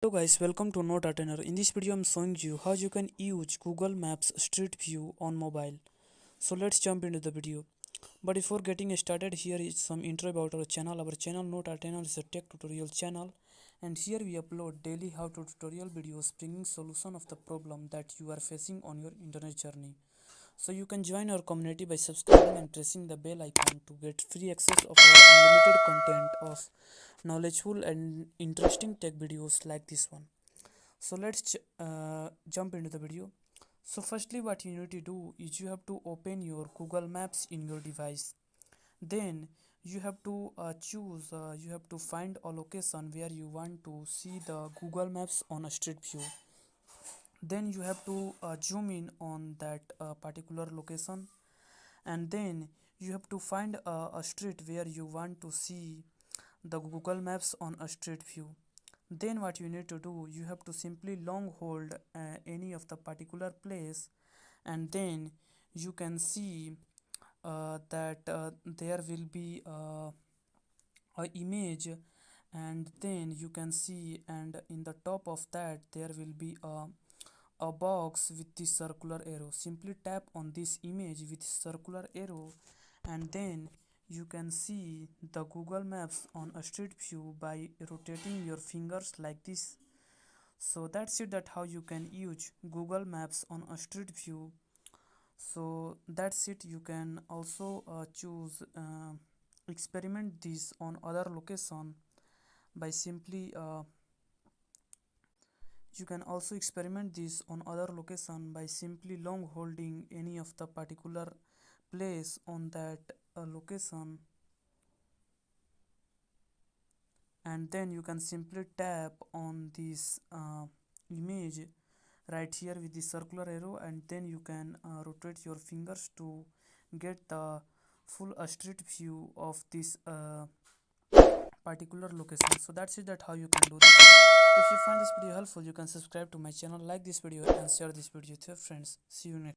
Hello guys, welcome to Noteartener. In this video I'm showing you how you can use Google Maps Street View on mobile. So let's jump into the video. But before getting started, here is some intro about our channel. Our channel Noteartener is a tech tutorial channel, and here we upload daily how-to tutorial videos bringing solution of the problem that you are facing on your internet journey. So you can join our community by subscribing and pressing the bell icon to get free access of our unlimited content of knowledgeable and interesting tech videos like this one. So let's jump into the video. So firstly, what you need to do is you have to open your Google Maps in your device. Then you have to you have to find a location where you want to see the Google Maps on a street view. Then you have to zoom in on that particular location, and then you have to find a street where you want to see the Google Maps on a street view. Then what you need to do, you have to simply long hold any of the particular place, and then you can see that there will be a image, and then you can see, and in the top of that there will be a box with this circular arrow. Simply tap on this image with circular arrow, and then you can see the Google Maps on a street view by rotating your fingers like this. So that's it, that how you can use Google Maps on a street view. So that's it. You can also choose experiment this on other location by simply you can also experiment this on other location by simply long holding any of the particular place on that location, and then you can simply tap on this image right here with the circular arrow, and then you can rotate your fingers to get the full street view of this particular location. So that's it, that how you can do this. If you find this video helpful, you can subscribe to my channel, like this video, and share this video with your friends. See you next.